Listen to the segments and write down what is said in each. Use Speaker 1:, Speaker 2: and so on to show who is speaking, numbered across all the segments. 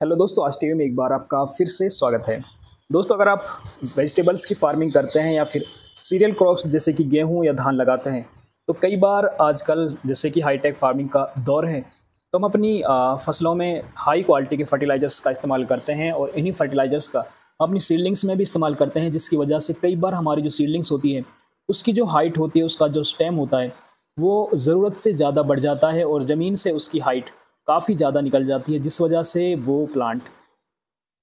Speaker 1: Hello दोस्तों, आज TV में एक बार आपका फिर से स्वागत है। दोस्तों, अगर आप वेजिटेबल्स की फार्मिंग करते हैं या फिर सीरियल क्रॉप्स जैसे कि गेहूं या धान लगाते हैं, तो कई बार आजकल जैसे कि हाईटेक फार्मिंग का दौर है, तो हम अपनी फसलों में हाई क्वालिटी के फर्टिलाइजर्स का इस्तेमाल करते हैं और इन्हीं फर्टिलाइजर्स का हम अपनी सीडलिंग्स में भी इस्तेमाल करते हैं, जिसकी वजह से कई बार हमारी जो सीडलिंग्स होती है उसकी जो हाइट होती है, उसका जो स्टेम होता है वो ज़रूरत से ज़्यादा बढ़ जाता है और ज़मीन से उसकी हाइट काफ़ी ज़्यादा निकल जाती है, जिस वजह से वो प्लांट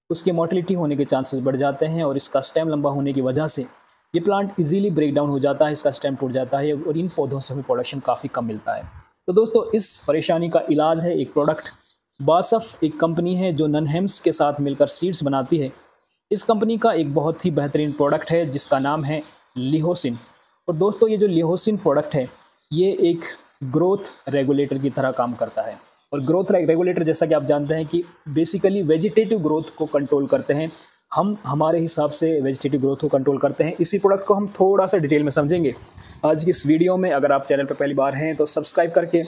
Speaker 1: उसकी मोटिलिटी होने के चांसेस बढ़ जाते हैं और इसका स्टेम लंबा होने की वजह से ये प्लांट इजीली ब्रेक डाउन हो जाता है, इसका स्टेम टूट जाता है और इन पौधों से हमें प्रोडक्शन काफ़ी कम मिलता है। तो दोस्तों, इस परेशानी का इलाज है एक प्रोडक्ट। बासफ एक कंपनी है जो ननहेम्स के साथ मिलकर सीड्स बनाती है। इस कंपनी का एक बहुत ही बेहतरीन प्रोडक्ट है जिसका नाम है लिहोसिन। और दोस्तों, ये जो लिहोसिन प्रोडक्ट है ये एक ग्रोथ रेगुलेटर की तरह काम करता है। और ग्रोथ रेगुलेटर, जैसा कि आप जानते हैं कि बेसिकली वेजिटेटिव ग्रोथ को कंट्रोल करते हैं। हम हमारे हिसाब से वेजिटेटिव ग्रोथ को कंट्रोल करते हैं। इसी प्रोडक्ट को हम थोड़ा सा डिटेल में समझेंगे आज की इस वीडियो में। अगर आप चैनल पर पहली बार हैं तो सब्सक्राइब करके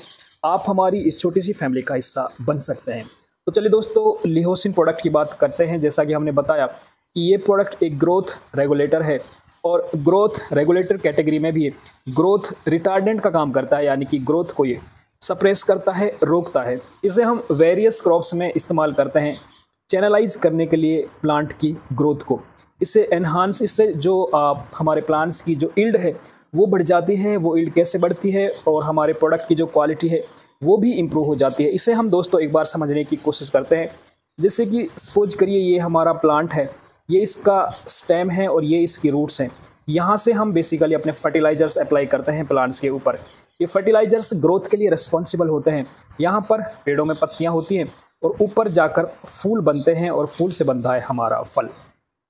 Speaker 1: आप हमारी इस छोटी सी फैमिली का हिस्सा बन सकते हैं। तो चलिए दोस्तों, लिहोसिन प्रोडक्ट की बात करते हैं। जैसा कि हमने बताया कि ये प्रोडक्ट एक ग्रोथ रेगुलेटर है और ग्रोथ रेगुलेटर कैटेगरी में भी ये ग्रोथ रिटार्डेंट का काम करता है, यानी कि ग्रोथ को ये सप्रेस करता है, रोकता है। इसे हम वेरियस क्रॉप्स में इस्तेमाल करते हैं चैनलाइज करने के लिए प्लांट की ग्रोथ को। इससे जो हमारे प्लांट्स की जो ईल्ड है वो बढ़ जाती है। वो ईल्ड कैसे बढ़ती है और हमारे प्रोडक्ट की जो क्वालिटी है वो भी इम्प्रूव हो जाती है। इसे हम दोस्तों एक बार समझने की कोशिश करते हैं। जैसे कि सपोज करिए ये हमारा प्लांट है, ये इसका स्टेम है और ये इसकी रूट्स हैं। यहाँ से हम बेसिकली अपने फर्टिलाइजर्स अप्लाई करते हैं प्लांट्स के ऊपर। ये फर्टिलाइजर्स ग्रोथ के लिए रिस्पॉन्सिबल होते हैं। यहाँ पर पेड़ों में पत्तियाँ होती हैं और ऊपर जाकर फूल बनते हैं और फूल से बनता है हमारा फल।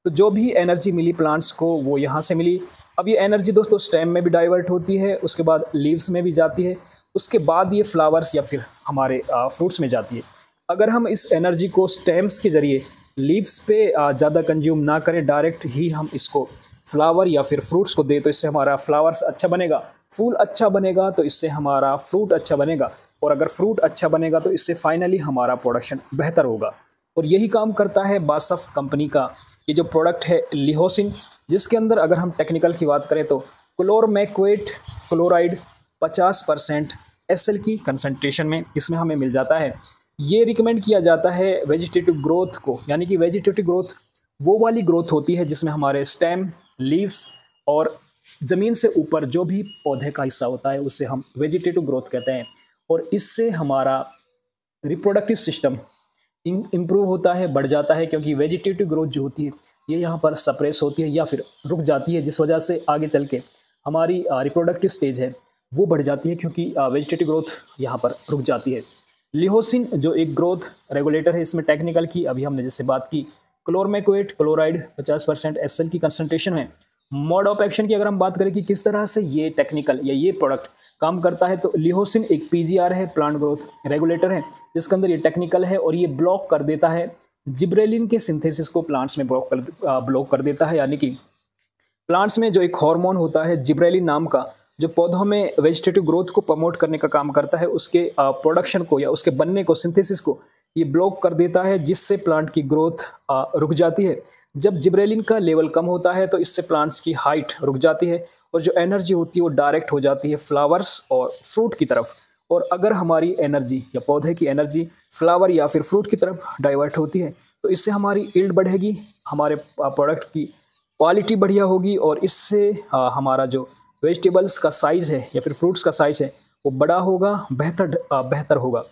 Speaker 1: तो जो भी एनर्जी मिली प्लांट्स को वो यहाँ से मिली। अब ये एनर्जी दोस्तों स्टेम में भी डाइवर्ट होती है, उसके बाद लीव्स में भी जाती है, उसके बाद ये फ्लावर्स या फिर हमारे फ्रूट्स में जाती है। अगर हम इस एनर्जी को स्टेम्स के ज़रिए लीव्स पे ज़्यादा कंज्यूम ना करें, डायरेक्ट ही हम इसको फ्लावर या फिर फ्रूट्स को दे, तो इससे हमारा फ्लावर्स अच्छा बनेगा, फूल अच्छा बनेगा, तो इससे हमारा फ्रूट अच्छा बनेगा। और अगर फ्रूट अच्छा बनेगा तो इससे फाइनली हमारा प्रोडक्शन बेहतर होगा। और यही काम करता है बासफ कंपनी का ये जो प्रोडक्ट है लिहोसिन, जिसके अंदर अगर हम टेक्निकल की बात करें तो क्लोरमैक्वेट क्लोराइड 50% SL की कंसंट्रेशन में इसमें हमें मिल जाता है। ये रिकमेंड किया जाता है वेजिटेटिव ग्रोथ को, यानी कि वेजिटेटिव ग्रोथ वो वाली ग्रोथ होती है जिसमें हमारे स्टेम, लीव्स और ज़मीन से ऊपर जो भी पौधे का हिस्सा होता है उसे हम वेजिटेटिव ग्रोथ कहते हैं। और इससे हमारा रिप्रोडक्टिव सिस्टम इम्प्रूव होता है, बढ़ जाता है, क्योंकि वेजिटेटिव ग्रोथ जो होती है ये यहाँ पर सप्रेस होती है या फिर रुक जाती है, जिस वजह से आगे चल के हमारी रिप्रोडक्टिव स्टेज है वो बढ़ जाती है, क्योंकि वेजिटेटिव ग्रोथ यहाँ पर रुक जाती है। लिहोसिन जो एक ग्रोथ रेगुलेटर है, इसमें टेक्निकल की अभी हमने जैसे बात की, क्लोरमैक्वेट क्लोराइड 50% SL की कंसंट्रेशन है। मोड ऑफ एक्शन की अगर हम बात करें कि किस तरह से ये टेक्निकल या ये प्रोडक्ट काम करता है, तो लिहोसिन एक PGR है, प्लांट ग्रोथ रेगुलेटर है, जिसके अंदर ये टेक्निकल है और ये ब्लॉक कर देता है जिब्रेलिन के सिंथेसिस को, प्लांट्स में ब्लॉक कर देता है। यानी कि प्लांट्स में जो एक हार्मोन होता है जिब्रेलिन नाम का, जो पौधों में वेजिटेटिव ग्रोथ को प्रमोट करने का काम करता है, उसके प्रोडक्शन को या उसके बनने को, सिंथेसिस को ये ब्लॉक कर देता है, जिससे प्लांट की ग्रोथ रुक जाती है। जब जिब्रेलिन का लेवल कम होता है तो इससे प्लांट्स की हाइट रुक जाती है और जो एनर्जी होती है वो डायरेक्ट हो जाती है फ्लावर्स और फ्रूट की तरफ। और अगर हमारी एनर्जी या पौधे की एनर्जी फ्लावर या फिर फ्रूट की तरफ डाइवर्ट होती है तो इससे हमारी ईल्ड बढ़ेगी, हमारे प्रोडक्ट की क्वालिटी बढ़िया होगी और इससे हमारा जो वेजिटेबल्स का साइज़ है या फिर फ्रूट्स का साइज़ है वो बड़ा होगा, बेहतर होगा।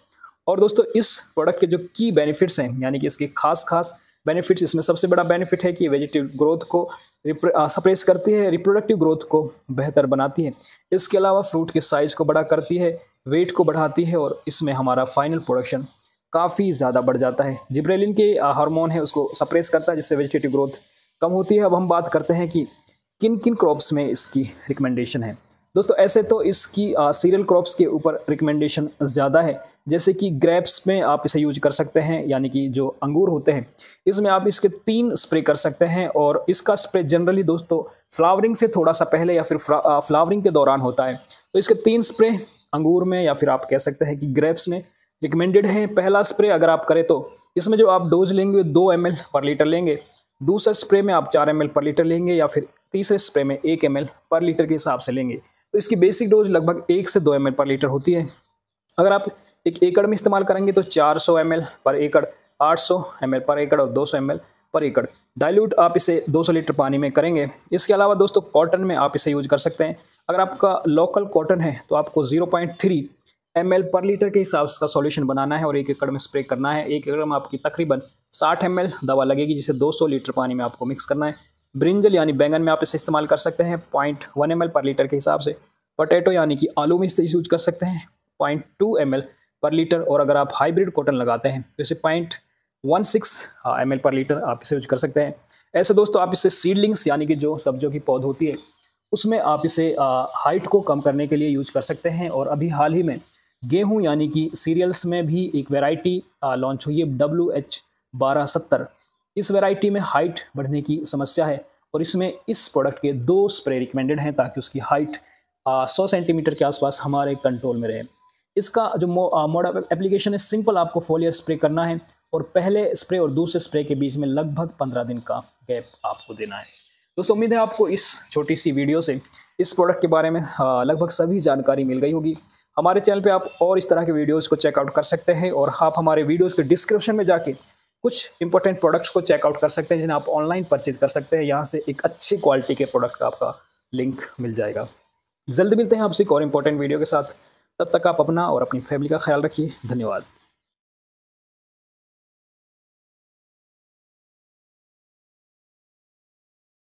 Speaker 1: और दोस्तों, इस प्रोडक्ट के जो की बेनिफिट्स हैं, यानी कि इसके खास बेनिफिट्स, इसमें सबसे बड़ा बेनिफिट है कि वेजिटेटिव ग्रोथ को सप्रेस करती है, रिप्रोडक्टिव ग्रोथ को बेहतर बनाती है। इसके अलावा फ्रूट के साइज़ को बड़ा करती है, वेट को बढ़ाती है और इसमें हमारा फाइनल प्रोडक्शन काफ़ी ज़्यादा बढ़ जाता है। जिब्रेलिन के हार्मोन है उसको सप्रेस करता है, जिससे वेजिटेटिव ग्रोथ कम होती है। अब हम बात करते हैं कि किन किन क्रॉप्स में इसकी रिकमेंडेशन है। दोस्तों, ऐसे तो इसकी सीरियल क्रॉप्स के ऊपर रिकमेंडेशन ज़्यादा है, जैसे कि ग्रेप्स में आप इसे यूज कर सकते हैं, यानी कि जो अंगूर होते हैं इसमें आप इसके 3 स्प्रे कर सकते हैं। और इसका स्प्रे जनरली दोस्तों फ्लावरिंग से थोड़ा सा पहले या फिर फ्लावरिंग के दौरान होता है। तो इसके 3 स्प्रे अंगूर में या फिर आप कह सकते हैं कि ग्रेप्स में रिकमेंडेड है। पहला स्प्रे अगर आप करें तो इसमें जो आप डोज लेंगे 2 ml पर लीटर लेंगे, दूसरे स्प्रे में आप 4 ml पर लीटर लेंगे या फिर तीसरे स्प्रे में 1 ml पर लीटर के हिसाब से लेंगे। तो इसकी बेसिक डोज लगभग 1 से 2 ml पर लीटर होती है। अगर आप 1 एकड़ में इस्तेमाल करेंगे तो 400 ml पर एकड़, 800 ml पर एकड़ और 200 ml पर एकड़। डाइल्यूट आप इसे 200 लीटर पानी में करेंगे। इसके अलावा दोस्तों कॉटन में आप इसे यूज कर सकते हैं। अगर आपका लोकल कॉटन है तो आपको 0.3 ml पर लीटर के हिसाब से सॉल्यूशन बनाना है और 1 एकड़ में स्प्रे करना है। 1 एकड़ में आपकी तकरीबन 60 ml दवा लगेगी, जिसे 200 लीटर पानी में आपको मिक्स करना है। ब्रिंजल यानी बैंगन में आप इसे इस्तेमाल कर सकते हैं 0.1 ml पर लीटर के हिसाब से। पोटैटो यानी कि आलू में इसे यूज कर सकते हैं 0.2 ml पर लीटर। और अगर आप हाइब्रिड कॉटन लगाते हैं तो इसे 0.16 ml पर लीटर आप इसे यूज कर सकते हैं। ऐसे दोस्तों आप इसे सीडलिंग्स यानी कि जो सब्जियों की पौध होती है उसमें आप इसे हाइट को कम करने के लिए यूज कर सकते हैं। और अभी हाल ही में गेहूं यानी कि सीरियल्स में भी एक वैरायटी लॉन्च हुई है WH1270। इस वैरायटी में हाइट बढ़ने की समस्या है और इसमें इस प्रोडक्ट के 2 स्प्रे रिकमेंडेड हैं ताकि उसकी हाइट 100 सेंटीमीटर के आसपास हमारे कंट्रोल में रहे। इसका जो मोड ऑफ एप्लीकेशन है सिंपल, आपको फोलियर स्प्रे करना है और पहले स्प्रे और दूसरे स्प्रे के बीच में लगभग 15 दिन का गैप आपको देना है। दोस्तों उम्मीद है आपको इस छोटी सी वीडियो से इस प्रोडक्ट के बारे में लगभग सभी जानकारी मिल गई होगी। हमारे चैनल पे आप और इस तरह के वीडियोस को चेकआउट कर सकते हैं और आप हमारे वीडियोस के डिस्क्रिप्शन में जाके कुछ इंपॉर्टेंट प्रोडक्ट्स को चेकआउट कर सकते हैं जिन्हें आप ऑनलाइन परचेज कर सकते हैं। यहाँ से एक अच्छी क्वालिटी के प्रोडक्ट का आपका लिंक मिल जाएगा। जल्द मिलते हैं आपसे एक और इंपॉर्टेंट वीडियो के साथ। तब तक आप अपना और अपनी फैमिली का ख्याल रखिए। धन्यवाद।